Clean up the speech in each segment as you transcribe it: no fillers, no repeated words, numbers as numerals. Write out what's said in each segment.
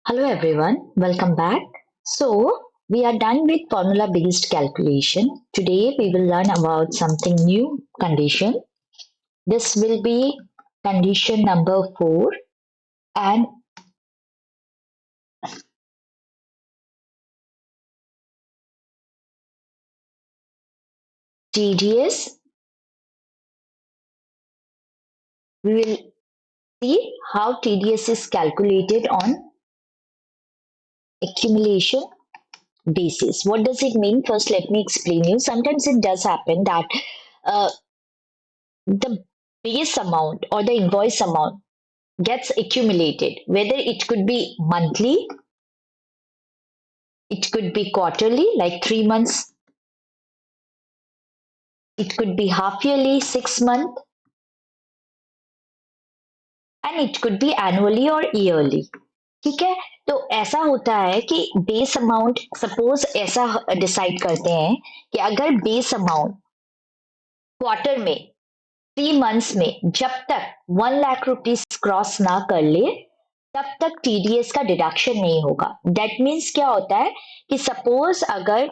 Hello everyone, welcome back. So, we are done with formula based calculation. Today we will learn about something new condition. This will be condition number 4 and TDS. We will see how TDS is calculated on accumulation basis. What does it mean? First, let me explain you. Sometimes it does happen that uh, the base amount or the invoice amount gets accumulated, whether it could be monthly, it could be quarterly, like 3 months, it could be half yearly, 6 month, and it could be annually or yearly. ठीक है, तो ऐसा होता है कि base amount suppose ऐसा decide करते हैं कि अगर बेस अमाउंट क्वार्टर में 3 मंथ्स में जब तक 1 लाख रुपीज क्रॉस ना कर ले तब तक टीडीएस का डिडक्शन नहीं होगा. दैट मीन्स क्या होता है कि सपोज अगर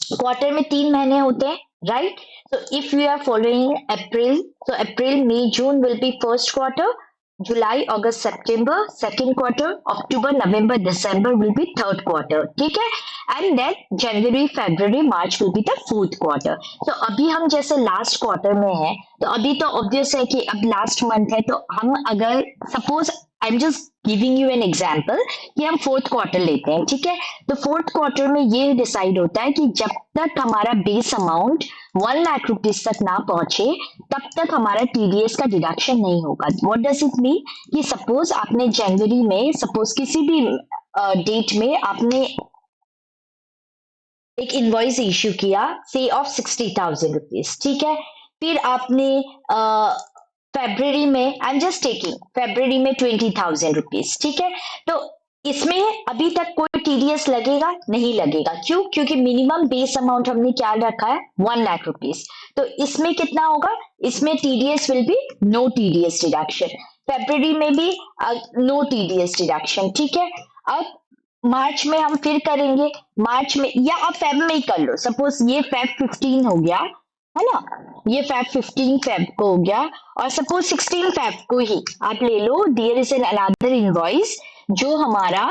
क्वार्टर में 3 महीने होते हैं, right? So if you are following April, so April May June will be first quarter, July August September second quarter, October November December will be third quarter. ठीक है, and then January February March will be the fourth quarter. तो अभी हम जैसे last quarter में है, तो अभी तो ऑब्वियस है कि अब लास्ट मंथ है, तो हम अगर suppose I am just giving you an example कि हम फोर्थ क्वार्टर लेते हैं. ठीक है, तो फोर्थ क्वार्टर में ये डिसाइड होता है कि जब तक हमारा बेस अमाउंट 1 लाख रुपीज तक ना पहुंचे तब तक हमारा टीडीएस का डिडक्शन नहीं होगा. व्हाट डज इट मीन कि सपोज आपने जनवरी में, सपोज किसी भी डेट में आपने एक इनवॉइस इश्यू किया से ऑफ 60,000 रुपीज. ठीक है, फिर आपने फेब्रवरी में, I am just taking February में 20,000 रुपीज. ठीक है, तो इसमें अभी तक कोई टीडीएस लगेगा नहीं लगेगा. क्यों? क्योंकि मिनिमम बेस अमाउंट हमने क्या रखा है, 1 लाख रुपीज. तो इसमें कितना होगा, इसमें TDS will be no TDS deduction. February में भी नो टीडीएस डिडक्शन. ठीक है, अब मार्च में हम फिर करेंगे, मार्च में या आप फेब में ही कर लो. सपोज ये फेब 15 हो गया, है ना, ये फेब 15 फेब को हो गया, और सपोज 16 फेब को ही आप ले लो. There is an another invoice जो हमारा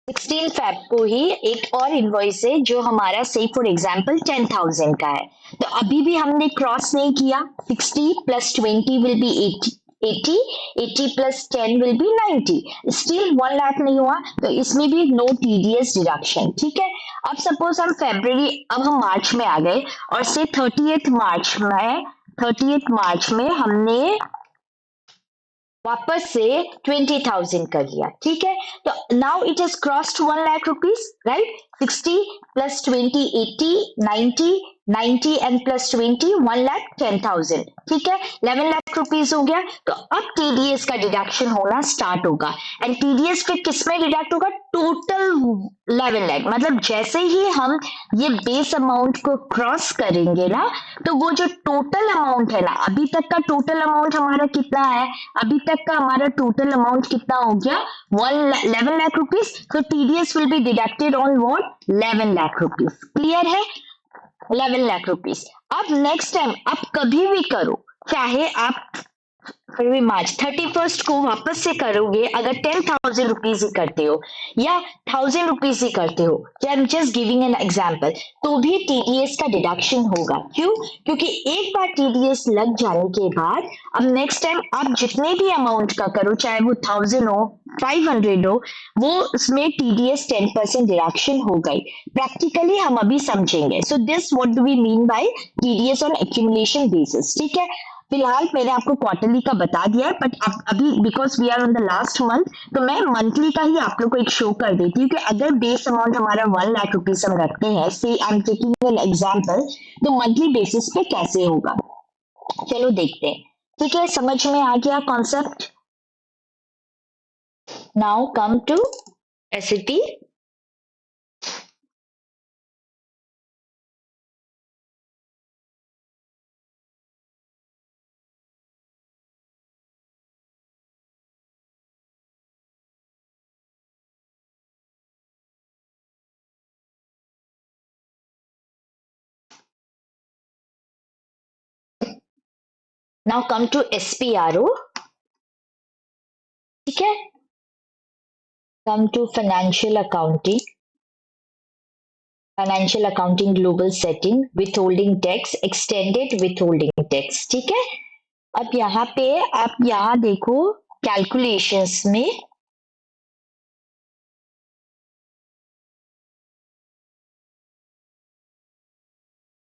16 फेब को ही एक और इनवॉइस है जो हमारा से फॉर एग्जांपल 10,000 का है. तो अभी भी हमने क्रॉस नहीं किया. 60 plus 20 will be 80, 80, 80 plus 10 will be 90. Still 1 lakh नहीं हुआ, तो इसमें भी नो टीडीएस डिडक्शन. ठीक है, अब सपोज हम फेब्रवरी, अब हम मार्च में आ गए और से 30th मार्च में हमने वापस से 20,000 कर लिया. ठीक है, तो now it is crossed 1 lakh rupees, right? 60 plus 20 80, 90, 90 and plus 20 1,10,000. ठीक है, 11 लाख रुपीज हो गया. तो अब टीडीएस का डिडक्शन होना स्टार्ट होगा. एंड टीडीएस फिर किसमें डिडक्ट होगा, टोटल 11 लाख. मतलब जैसे ही हम ये बेस अमाउंट को क्रॉस करेंगे ना, तो वो जो टोटल अमाउंट है ना, अभी तक का टोटल अमाउंट हमारा कितना है, अभी तक का हमारा टोटल अमाउंट कितना हो गया, 11 लाख रुपीज. तो TDS will be deducted on what, 11 lakh rupees. Clear है? 11 लाख रुपीज. अब नेक्स्ट टाइम आप कभी भी करो, चाहे आप फिर भी मार्च 31st को वापस से करोगे, अगर 10,000 रुपीज ही करते हो या 1,000 रुपीज ही करते हो, I am just giving an example, तो भी टीडीएस का डिडक्शन होगा. क्यों? क्योंकि एक बार टीडीएस लग जाने के बाद अब नेक्स्ट टाइम आप जितने भी अमाउंट का करो, चाहे वो 1,000 हो, 500 हो, वो उसमें टीडीएस 10% डिडक्शन हो गई. प्रैक्टिकली हम अभी समझेंगे. So this what do we mean by TDS on accumulation basis. ठीक है, फिलहाल मैंने आपको क्वार्टरली का बता दिया है, बट अभी because we are on the last month, तो मैं मंथली का ही आप लोग को एक शो कर देती हूँ कि अगर बेस अमाउंट हमारा 1 लाख रुपीज हम रखते हैं, से I am taking an example, तो मंथली बेसिस पे कैसे होगा, चलो देखते हैं. ठीक है, समझ में आ गया कॉन्सेप्ट? नाउ कम टू एसिटी. नाउ कम टू SPRO, ठीक है, come to financial accounting global setting, withholding tax, extended withholding tax, ठीक है। अब यहाँ पे आप यहाँ देखो कैलकुलेशंस में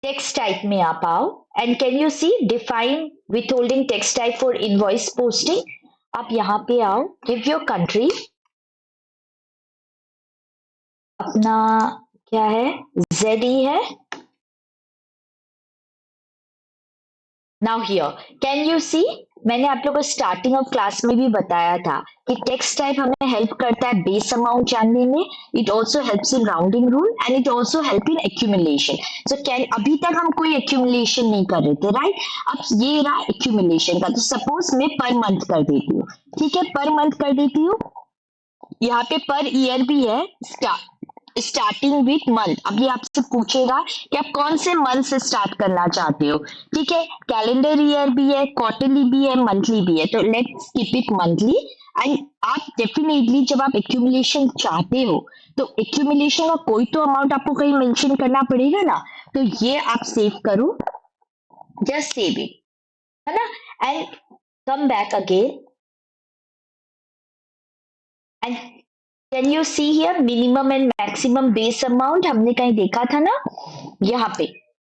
टेक्स्ट टाइप में आप आओ and can you see define withholding text type for invoice posting. आप यहाँ पे आओ, गिव योर कंट्री, अपना क्या है, ZE है। नाउ हियर कैन यू सी, मैंने आप लोगों को स्टार्टिंग ऑफ क्लास में भी बताया था कि टेक्स्ट टाइप हमें हेल्प करता है बेस अमाउंट जानने में, it also helps in rounding rule and it also help in accumulation. So can, अभी तक हम कोई एक्यूमुलेशन नहीं कर रहे थे, राइट। अब ये रहा एक्यूमुलेशन का, तो सपोज मैं पर मंथ कर देती हूँ, ठीक है, पर मंथ कर देती हूँ। यहाँ पे पर ईयर भी है, स्टार्टिंग विथ मंथ। अब ये आपसे पूछेगा कि आप कौन से मंथ से स्टार्ट करना चाहते हो, ठीक है। कैलेंडर ईयर भी है, क्वार्टरली भी है, मंथली भी है, तो let's keep it monthly. And आप डेफिनेटली जब आप एक्यूमुलेशन चाहते हो तो एक्यूमुलेशन का कोई तो अमाउंट आपको कहीं मेंशन करना पड़ेगा ना, तो ये आप सेव करो, जस्ट सेव इट, है ना, and come back again and can you see here minimum and maximum base amount हमने कहीं देखा था ना, यहाँ पे।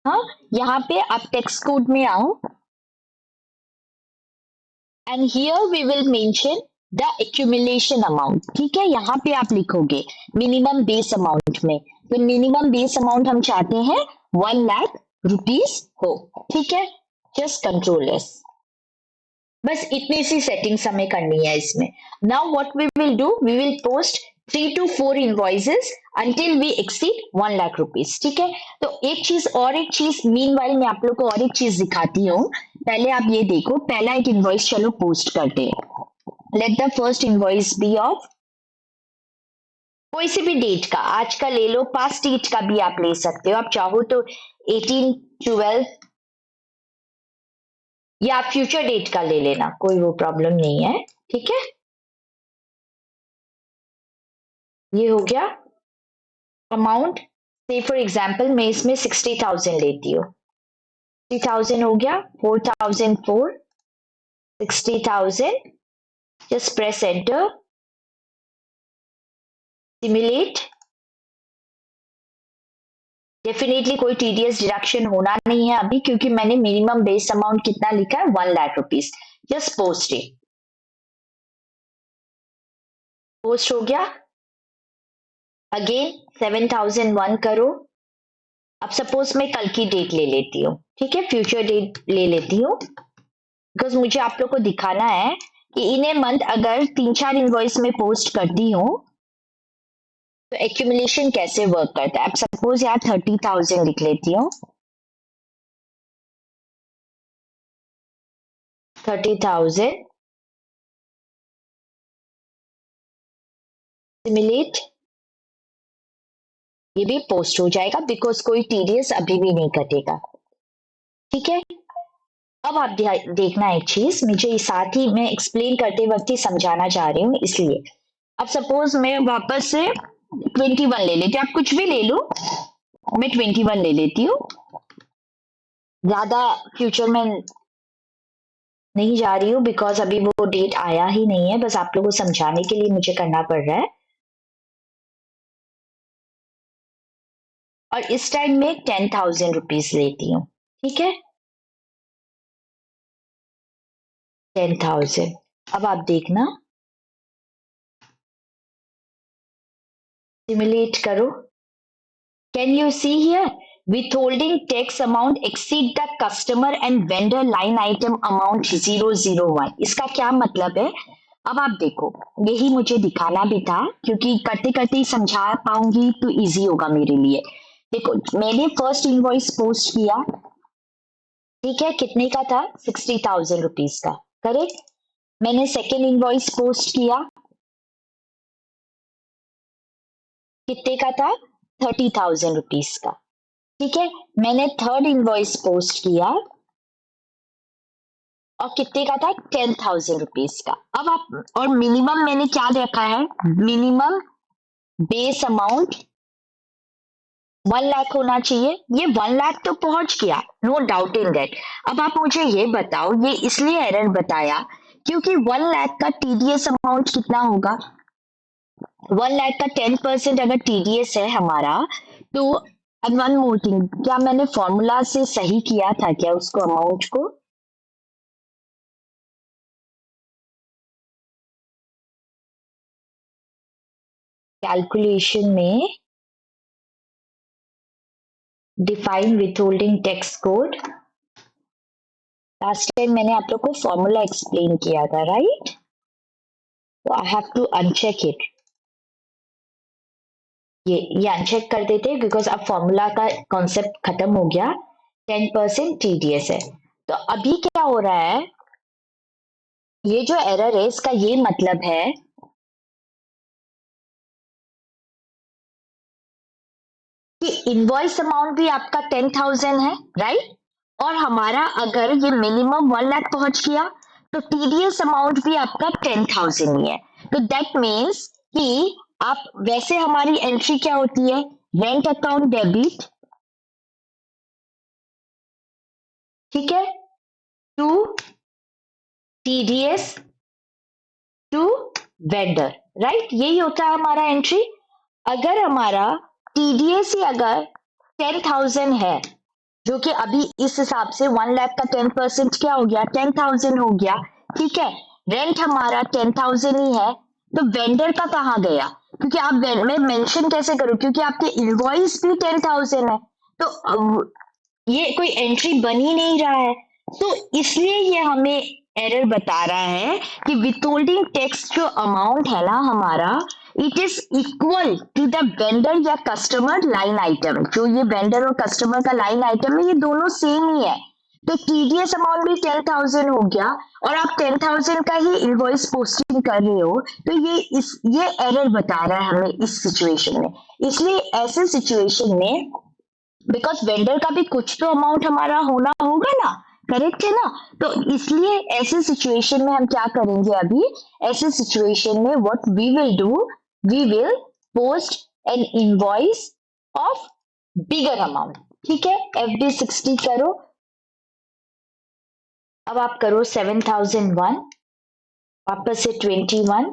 हाँ, यहाँ पे आप टेक्स्ट कोड में आओ and here we will mention the accumulation amount, ठीक है। यहाँ पे आप लिखोगे मिनिमम बेस अमाउंट में, तो मिनिमम बेस अमाउंट हम चाहते हैं 1,00,000 रुपीज हो, ठीक है। जस्ट कंट्रोल एस, बस इतनी सी सेटिंग्स हमें करनी है इसमें। Now what we will do, we will post 3 to 4 invoices until we exceed 1,00,000 rupees, ठीक है। तो एक चीज मीनवाइल मैं आप लोग को और एक चीज दिखाती हूँ। पहले आप ये देखो, पहला एक इनवॉइस चलो पोस्ट करते हैं। Let the first invoice be of कोई से भी डेट का, आज का ले लो, पास्ट डेट का भी आप ले सकते हो, आप चाहो तो 18/12 या आप फ्यूचर डेट का ले लेना, कोई वो प्रॉब्लम नहीं है, ठीक है। ये हो गया अमाउंट, से फॉर एग्जाम्पल मैं इसमें 60,000 लेती हूँ, 60,000 हो गया, 4,004, 60,000, just press enter, simulate. Definitely कोई टीडीएस डिडक्शन होना नहीं है अभी, क्योंकि मैंने मिनिमम बेस अमाउंट कितना लिखा है, 1,00,000 rupees. Just post it, post हो गया। अगेन 7,001 करो। अब सपोज मैं कल की डेट ले लेती हूँ, ठीक है, फ्यूचर डेट ले लेती हूँ, बिकॉज मुझे आप लोग को दिखाना है कि इन ए मंथ अगर 3-4 इनवॉइस में पोस्ट करती हूँ तो एक्यूमुलेशन कैसे वर्क करता है। अब सपोज यार 30,000 लिख लेती हूँ, 30,000, सिमुलेट, ये भी पोस्ट हो जाएगा बिकॉज कोई टीडीएस अभी भी नहीं कटेगा, ठीक है। अब आप देखना एक चीज, मुझे साथ ही मैं एक्सप्लेन करते वक्त ही समझाना चाह रही हूँ, इसलिए। अब सपोज मैं वापस से 21 ले लेती हूँ, आप कुछ भी ले लो, मैं 21 ले लेती हूँ, ज्यादा फ्यूचर में नहीं जा रही हूँ बिकॉज अभी वो डेट आया ही नहीं है, बस आप लोगों को समझाने के लिए मुझे करना पड़ रहा है। और इस टाइम में 10,000 रुपीज लेती हूँ, ठीक है, 10,000। अब आप देखना, सिमुलेट करो, can you see here withholding tax amount exceed the customer and vendor line item amount 001। इसका क्या मतलब है, अब आप देखो, यही मुझे दिखाना भी था क्योंकि करते करते ही समझा पाऊंगी तो इजी होगा मेरे लिए। देखो मैंने फर्स्ट इनवॉइस पोस्ट किया, ठीक है, कितने का था, 60,000 रुपीज का, करेक्ट। मैंने सेकेंड इनवॉइस पोस्ट किया, कितने का था, 30,000 रुपीज का, ठीक है। मैंने थर्ड इनवॉइस पोस्ट किया, और कितने का था 10,000 रुपीज का। अब आप और मिनिमम मैंने क्या रखा है, मिनिमम बेस अमाउंट 1 लाख होना चाहिए। ये 1 लाख तो पहुंच गया, नो डाउट इन दैट। अब आप मुझे ये बताओ, ये इसलिए एरर बताया क्योंकि 1 लाख का टीडीएस अमाउंट कितना होगा, 1 लाख का 10% अगर टीडीएस है हमारा तो। एंड वन मोर थिंग, क्या मैंने फॉर्मूला से सही किया था क्या उसको, अमाउंट को? कैलकुलेशन में define withholding tax code, last time मैंने आप लोग को फॉर्मूला एक्सप्लेन किया था, राइट? तो I have to uncheck it. ये अनचेक कर देते हैं बिकॉज अब फॉर्मूला का कॉन्सेप्ट खत्म हो गया। 10% टीडीएस है। तो अभी क्या हो रहा है, ये जो एरर है इसका ये मतलब है कि इनवॉइस अमाउंट भी आपका 10,000 है, राइट? और हमारा अगर ये मिनिमम 1 लाख पहुंच गया तो टीडीएस अमाउंट भी आपका 10,000 ही है। तो दैट मीन्स कि आप वैसे हमारी एंट्री क्या होती है, रेंट अकाउंट डेबिट, ठीक है, to TDS to vendor, right? यही होता है हमारा एंट्री। अगर हमारा टीडीएस ही अगर 10,000 है, जो कि अभी इस हिसाब से 1 लाख का 10% क्या हो गया, 10,000 हो गया, ठीक है। रेंट हमारा 10,000 ही है, तो वेंडर का कहाँ गया? क्योंकि आप मैं मेंशन कैसे करूं, क्योंकि आपके इनवॉइस भी 10,000 है, तो ये कोई एंट्री बन ही नहीं रहा है। तो इसलिए ये हमें एरर बता रहा है कि विथहोल्डिंग टैक्स जो अमाउंट है ना हमारा, it is equal to the vendor या कस्टमर लाइन आइटम। जो ये वेंडर और कस्टमर का लाइन आइटम है, ये दोनों सेम ही है। तो टीडीएस अमाउंट भी 10,000 हो गया और आप 10,000 का ही इनवॉइस पोस्टिंग कर रहे हो, तो ये एरर बता रहा है हमें इस सिचुएशन में। इसलिए ऐसे सिचुएशन में बिकॉज वेंडर का भी कुछ तो अमाउंट हमारा होना होगा ना, करेक्ट है ना? तो इसलिए ऐसे सिचुएशन में हम क्या करेंगे, अभी ऐसे सिचुएशन में what we will do, we will post an invoice of bigger amount, ठीक है। FD60 करो, अब आप करो 7,001, वापस से 21,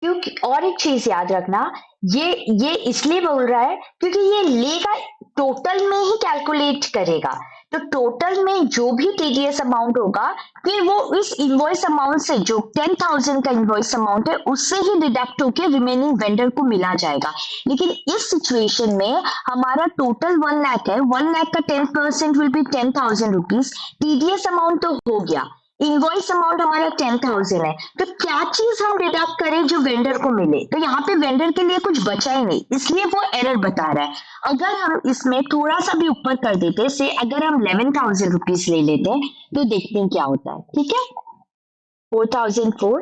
क्योंकि और एक चीज याद रखना, ये इसलिए बोल रहा है क्योंकि ये लेगा टोटल में ही कैलकुलेट करेगा। तो टोटल में जो भी टीडीएस अमाउंट होगा, फिर वो इस इनवॉइस अमाउंट से, जो 10,000 का इनवॉइस अमाउंट है, उससे ही डिडक्ट होकर रिमेनिंग वेंडर को मिला जाएगा। लेकिन इस सिचुएशन में हमारा टोटल 1 लाख है, 1 लाख का 10% will be 10,000 rupees. TDS amount तो हो गया, इनवॉइस अमाउंट हमारा 10,000 है, तो क्या चीज हम डिडक्ट करें जो वेंडर को मिले? तो यहाँ पे वेंडर के लिए कुछ बचा ही नहीं, इसलिए वो एरर बता रहा है। अगर हम इसमें थोड़ा सा भी ऊपर कर देते, से अगर हम 11,000 रुपीज ले लेते हैं, तो देखते हैं क्या होता है, ठीक है। 4,004,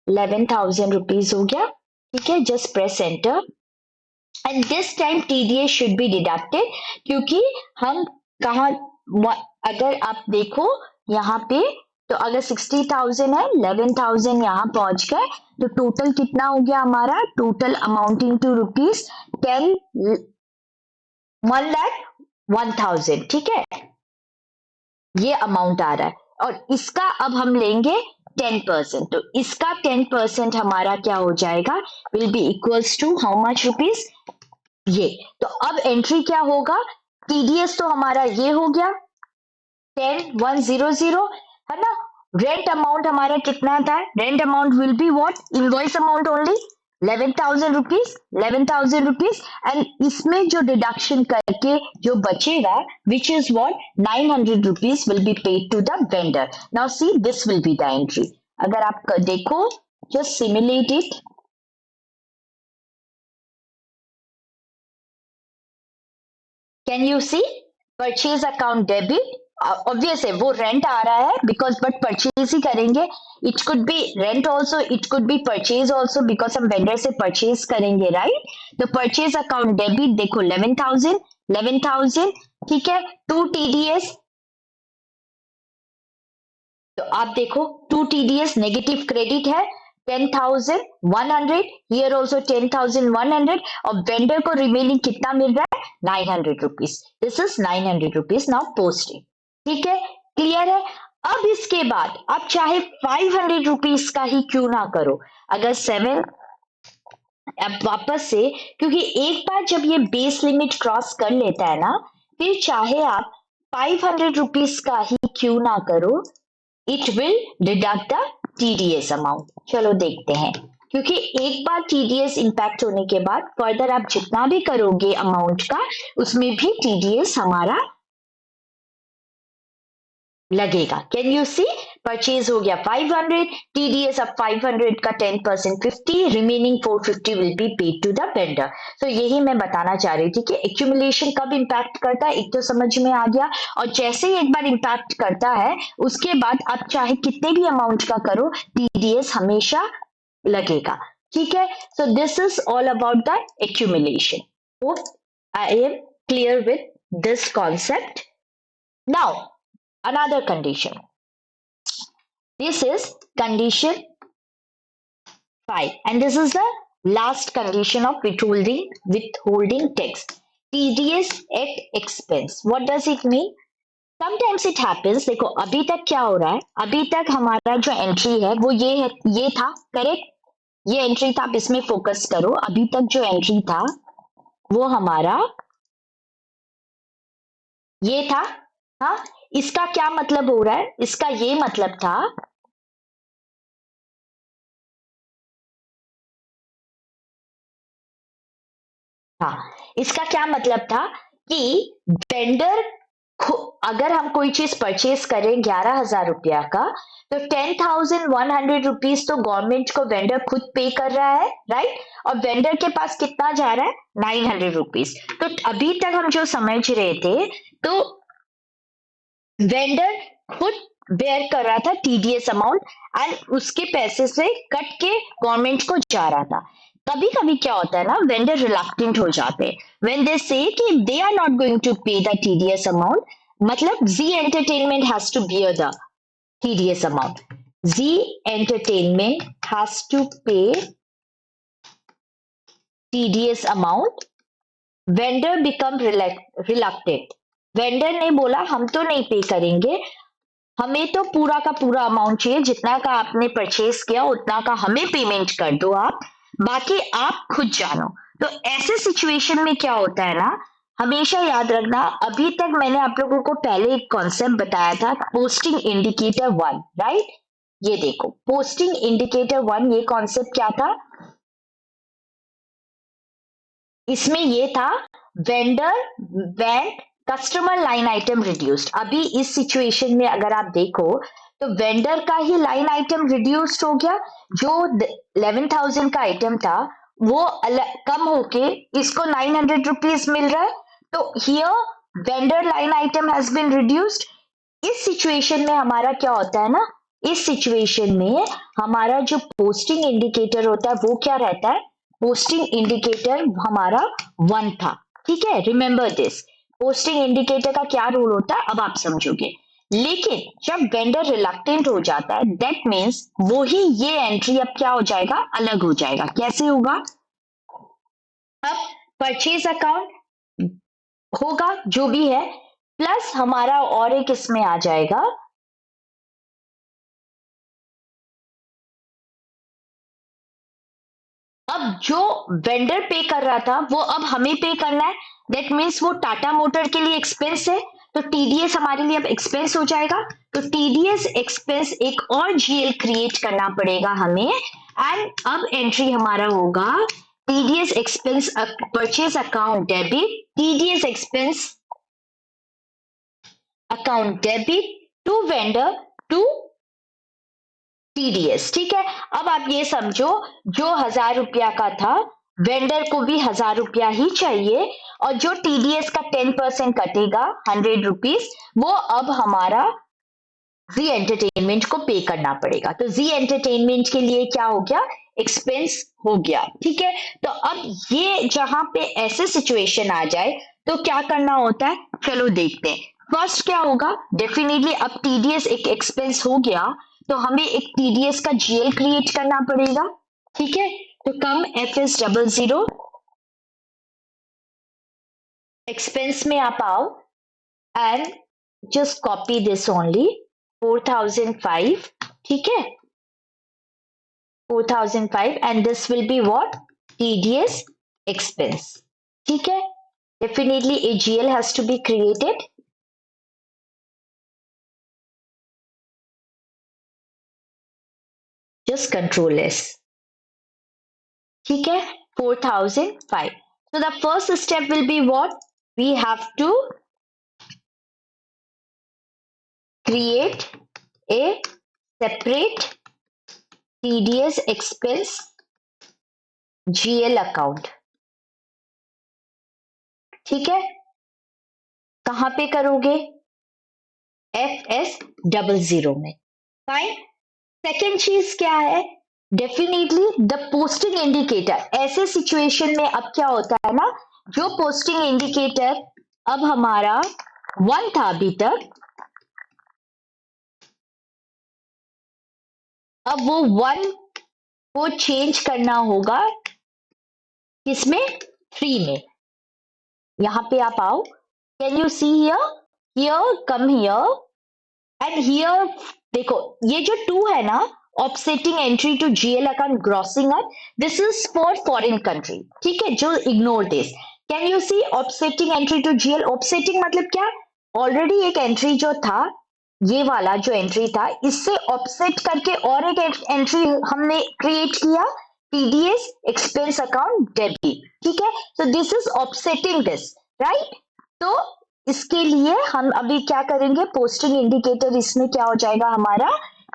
11,000 रुपीज हो गया, ठीक है। Just press enter and this time TDS should be deducted, क्योंकि हम कहा, अगर आप देखो यहाँ पे, तो अगर 60,000 है, 11,000 यहाँ पहुंच गए, तो टोटल कितना हो गया हमारा, टोटल अमाउंटिंग टू रुपीज 1,01,000, ठीक है। ये अमाउंट आ रहा है और इसका अब हम लेंगे 10%, तो इसका 10% हमारा क्या हो जाएगा, will be equals to how much rupees, ये। तो अब एंट्री क्या होगा, टीडीएस तो हमारा ये हो गया 10,100, है ना। रेंट अमाउंट हमारा कितना था, rent amount will be what, invoice amount only 11,000 rupees, 11,000 rupees. And इसमें जो डिडक्शन करके जो बचेगा, which is what, 900 rupees will be paid to the vendor. Now see this will be the entry. अगर आप देखो, just simulate it, can you see, purchase account debit obvious है वो रेंट आ रहा है बिकॉज बट परचेज ही करेंगे. It could be rent also, it could be purchase also because हम vendor से परचेज करेंगे, राइट. तो परचेज अकाउंट डेबिट देखो 11,000. ठीक है. 2 TDS. तो आप देखो 2 TDS नेगेटिव क्रेडिट है. 10,100 हियर ऑल्सो 10,100 और वेंडर को रिमेनिंग कितना मिल रहा है 900 rupees. This is 900 rupees now posting. ठीक है. क्लियर है. अब इसके बाद आप चाहे 500 रुपीज का ही क्यों ना करो. अगर 7 अब वापस से, क्योंकि एक बार जब ये बेस लिमिट क्रॉस कर लेता है ना, फिर चाहे आप 500 रुपीज का ही क्यों ना करो, it will deduct the TDS amount. चलो देखते हैं. क्योंकि एक बार TDS इंपैक्ट होने के बाद फर्दर आप जितना भी करोगे अमाउंट का, उसमें भी TDS हमारा लगेगा. Can you see. परचेज हो गया 500, TDS अब 500 का 10% 50, remaining 450 will be paid to the vendor. तो यही मैं बताना चाह रही थी कि एक्यूमुलेशन कब इंपैक्ट करता है, एक तो समझ में आ गया. और जैसे ही एक बार इंपैक्ट करता है उसके बाद आप चाहे कितने भी अमाउंट का करो TDS हमेशा लगेगा. ठीक है. So this is all about the accumulation. Hope I am clear with this concept. Now another condition. This is condition 5 and this is the last condition of withholding tax. TDS at expense. What does it mean? Sometimes it happens. देखो अभी तक क्या हो रहा है, अभी तक हमारा जो एंट्री है वो ये है, ये था करेक्ट. ये एंट्री था. आप इसमें फोकस करो. अभी तक जो एंट्री था वो हमारा ये था. हाँ. इसका क्या मतलब हो रहा है, इसका ये मतलब था हाँ, इसका क्या मतलब था कि वेंडर अगर हम कोई चीज परचेज करें 11,000 रुपया का, तो 10,100 रुपीज तो गवर्नमेंट को वेंडर खुद पे कर रहा है, राइट. और वेंडर के पास कितना जा रहा है 900 रुपीज. तो अभी तक हम जो समझ रहे थे, तो वेंडर खुद बेयर कर रहा था TDS अमाउंट एंड उसके पैसे से कट के गवर्नमेंट को जा रहा था. कभी कभी क्या होता है ना, वेंडर रिलक्टेंट हो जाते हैं व्हेन दे से कि they are not going to pay the TDS amount. मतलब Zee entertainment has to bear the TDS amount. Zee entertainment has to pay TDS amount. Vendor become reluctant. Vendor ने बोला हम तो नहीं पे करेंगे, हमें तो पूरा का पूरा अमाउंट चाहिए, जितना का आपने परचेज किया उतना का हमें पेमेंट कर दो आप, बाकी आप खुद जानो. तो ऐसे सिचुएशन में क्या होता है ना, हमेशा याद रखना. अभी तक मैंने आप लोगों को पहले एक कॉन्सेप्ट बताया था पोस्टिंग इंडिकेटर 1, राइट. ये देखो पोस्टिंग इंडिकेटर 1, ये कॉन्सेप्ट क्या था, इसमें ये था vendor bank customer line item reduced. अभी इस सिचुएशन में अगर आप देखो तो वेंडर का ही लाइन आइटम रिड्यूस्ड हो गया. जो 11,000 का आइटम था वो कम होके इसको 900 रुपीज मिल रहा है. तो here vendor line item has been reduced. इस सिचुएशन में हमारा क्या होता है ना, इस सिचुएशन में हमारा जो पोस्टिंग इंडिकेटर होता है वो क्या रहता है, पोस्टिंग इंडिकेटर हमारा 1 था. ठीक है. Remember this. पोस्टिंग इंडिकेटर का क्या रोल होता है अब आप समझोगे. लेकिन जब वेंडर रिलक्टेंट हो जाता है, दैट मीन्स वो ही ये एंट्री अब क्या हो जाएगा, अलग हो जाएगा. कैसे होगा, अब परचेज अकाउंट होगा जो भी है, प्लस हमारा और एक इसमें आ जाएगा अब जो वेंडर पे कर रहा था वो अब हमें पे करना है. दैट मीन्स वो टाटा मोटर के लिए एक्सपेंस है, तो TDS हमारे लिए अब एक्सपेंस हो जाएगा. तो TDS एक्सपेंस एक और GL क्रिएट करना पड़ेगा हमें. एंड अब एंट्री हमारा होगा TDS expense purchase account debit, TDS expense account debit to vendor to TDS. ठीक है. अब आप ये समझो जो 1,000 रुपया का था वेंडर को भी 1000 रुपया ही चाहिए, और जो टीडीएस का 10% कटेगा 100 रुपीज, वो अब हमारा जी एंटरटेनमेंट को पे करना पड़ेगा। तो जी एंटरटेनमेंट के लिए क्या हो गया, एक्सपेंस हो गया। ठीक है, तो अब ये जहां पे ऐसे सिचुएशन आ जाए तो क्या करना होता है, चलो देखते हैं। फर्स्ट क्या होगा, डेफिनेटली अब टीडीएस एक एक्सपेंस हो गया, तो हमें एक टीडीएस का जीएल क्रिएट करना पड़ेगा। ठीक है, तो कम FS00 एक्सपेंस में आप आओ and just copy this only 4005. ठीक है, 4005 and this will be what, TDS expense. ठीक है, definitely a GL has to be created. Just control S. ठीक है, 4005. So the first step will be what, we have to create a separate TDS expense GL account. ठीक है, कहां पे करोगे, FS00 में। फाइन, सेकेंड चीज क्या है, डेफिनेटली द पोस्टिंग इंडिकेटर। ऐसे सिचुएशन में अब क्या होता है ना, जो पोस्टिंग इंडिकेटर अब हमारा 1 था अभी तक, अब वो 1 को चेंज करना होगा किसमें, 3 में। यहां पे आप आओ, can you see here, here come here and here, देखो ये जो 2 है ना, offsetting entry to GL account grossing up, this is for foreign country. ठीक है, जो ignore this, can you see offsetting entry to GL. ऑफसेटिंग मतलब क्या, ऑलरेडी एक एंट्री जो था, ये वाला जो एंट्री था, इससे ऑफसेट करके और एक एंट्री हमने क्रिएट किया, टीडीएस एक्सपेंस अकाउंट डेबिट। ठीक है, so this is offsetting this, right. तो इसके लिए हम अभी क्या करेंगे, पोस्टिंग इंडिकेटर इसमें क्या हो जाएगा, हमारा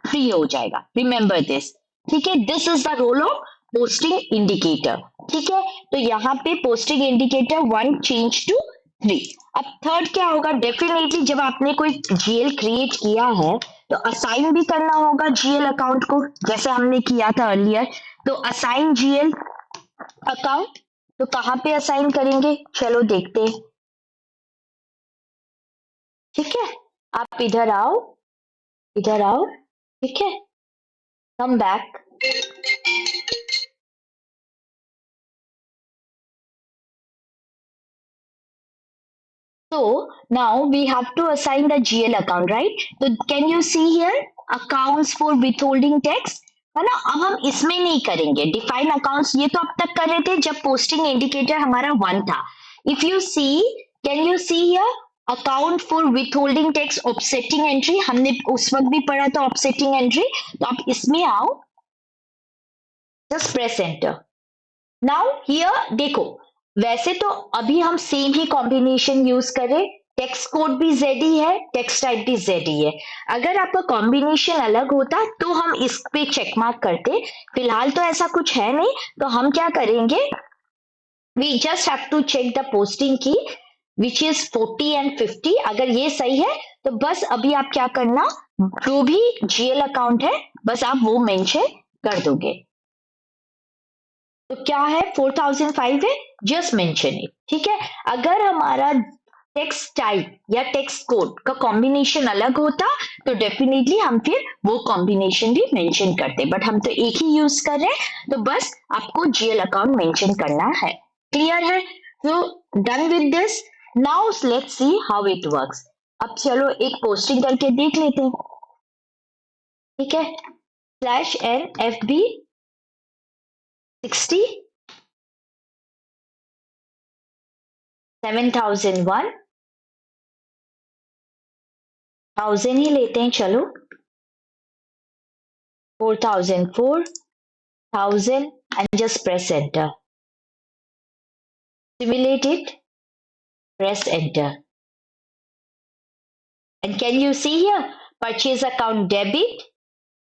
फ्री हो जाएगा, रिमेंबर दिस। ठीक है, this is the role of posting indicator. ठीक है, तो यहाँ पे पोस्टिंग इंडिकेटर 1 चेंज टू 3। अब थर्ड क्या होगा, डेफिनेटली जब आपने कोई जीएल क्रिएट किया है तो असाइन भी करना होगा जीएल अकाउंट को, जैसे हमने किया था अर्लियर। तो असाइन जीएल अकाउंट, तो कहां पे असाइन करेंगे, चलो देखते हैं। ठीक है, आप इधर आओ, इधर आओ। ठीक है, come back. So now we have to assign the GL account, right? So can you see here accounts for withholding tax, है ना। अब हम इसमें नहीं करेंगे डिफाइन अकाउंट्स, ये तो अब तक कर रहे थे जब पोस्टिंग इंडिकेटर हमारा 1 था। If you see, can you see here account for withholding tax offsetting entry, हमने उस वक्त भी पढ़ा था ऑफसेटिंग एंट्री। तो आप इसमें आओ, just press enter. Now here देखो, वैसे तो अभी हम सेम ही कॉम्बिनेशन यूज करें, टेक्स्ट कोड भी जेड ही है, टेक्स्ट टाइप भी जेड ही है। अगर आपका कॉम्बिनेशन अलग होता तो हम इस पे चेक मार्क करते, फिलहाल तो ऐसा कुछ है नहीं, तो हम क्या करेंगे, we just have to check the posting key which is 40 and 50। अगर ये सही है तो बस अभी आप क्या करना, जो भी जीएल अकाउंट है बस आप वो मेंशन कर दोगे। तो क्या है, 4005 है, जस्ट मेंशन इट। ठीक है, अगर हमारा टेक्स्ट टाइप या टेक्स्ट कोड का कॉम्बिनेशन अलग होता तो डेफिनेटली हम फिर वो कॉम्बिनेशन भी मेंशन करते, बट हम तो एक ही यूज कर रहे हैं, तो बस आपको जीएल अकाउंट मेंशन करना है। क्लियर है, तो done with this. Now let's see how it works. अब चलो एक पोस्टिंग करके देख लेते हैं। ठीक है, /NFB 60 7001 1000 ही लेते हैं, चलो 4004 1000 and just press enter. Simulate it, press enter. And can you see here purchase account debit,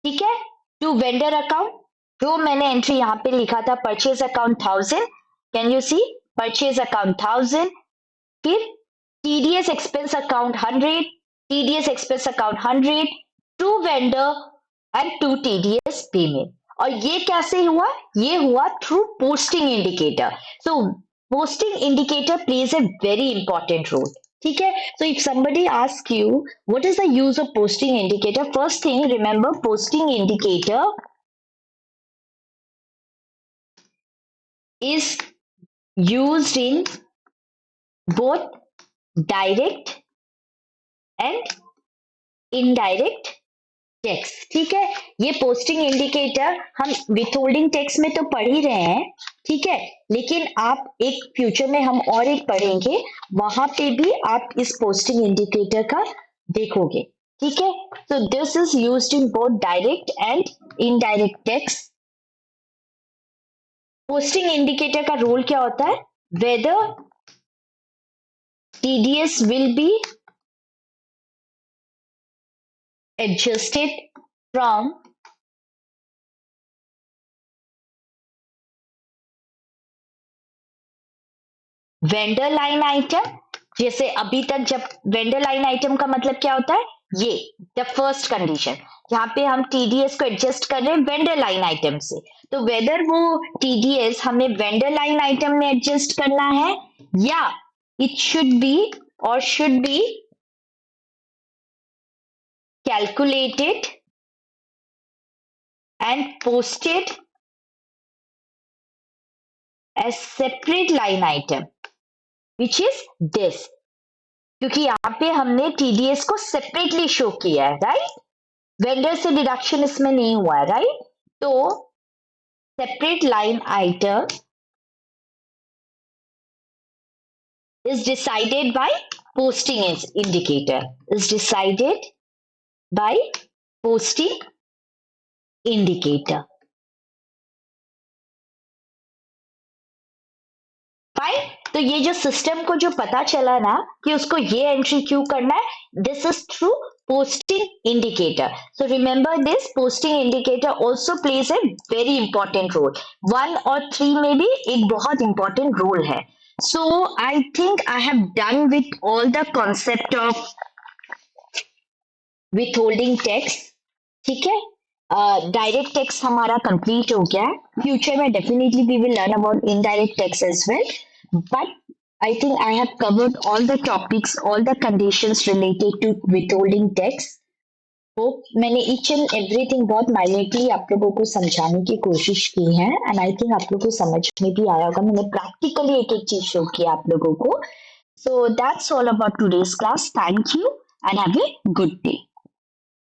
ठीक है, to vendor account, जो मैंने एंट्री यहाँ पे लिखा था purchase account 1000 can you see? Purchase account 1000, फिर TDS expense account 100, TDS expense account 100, to vendor and to TDS payment. और ये कैसे हुआ? ये हुआ through posting indicator. So posting indicator plays a very important role. ठीक है? So if somebody asks you what is the use of posting indicator, first thing remember posting indicator is used in both direct and indirect tax. ठीक है? ये posting indicator हम विथहोल्डिंग tax में तो पढ़ ही रहे हैं. ठीक है? लेकिन आप एक फ्यूचर में हम और एक पढ़ेंगे, वहां पे भी आप इस पोस्टिंग इंडिकेटर का देखोगे. ठीक है? So this is used in both direct and indirect tax. Posting indicator का रोल क्या होता है? Whether TDS will be adjusted from vendor line item. जैसे अभी तक जब वेंडर लाइन आइटम का मतलब क्या होता है? ये द फर्स्ट कंडीशन जहां पे हम TDS को एडजस्ट कर रहे हैं वेंडर लाइन आइटम से. तो वेदर वो TDS हमें वेंडर लाइन आइटम में एडजस्ट करना है या इट शुड बी और should be calculated and posted as separate line item which is this. क्योंकि यहाँ पे हमने TDS को सेपरेटली शो किया है, राइट? वेंडर से डिडक्शन इसमें नहीं हुआ है, राइट? तो separate line item is decided by posting indicator, is decided by posting indicator. Fine. तो ये जो सिस्टम को जो पता चला ना कि उसको ये एंट्री क्यों करना है, this is through posting indicator. So remember this posting indicator also plays a very important role. 1 और 3 में भी एक बहुत important role है. So I think I have done with all the concept of withholding tax. ठीक है? Direct tax हमारा complete हो गया है. फ्यूचर में definitely we will learn about indirect tax as well, but I think I have covered all the topics, all the conditions related to withholding tax. Hope मैंने each and everything बहुत minutely आप लोगों को समझाने की कोशिश की है एंड आई थिंक आप लोगों को समझ में भी आया होगा. मैंने प्रैक्टिकली एक एक चीज शो किया आप लोगों को. So that's all about today's class. Thank you and have a good day.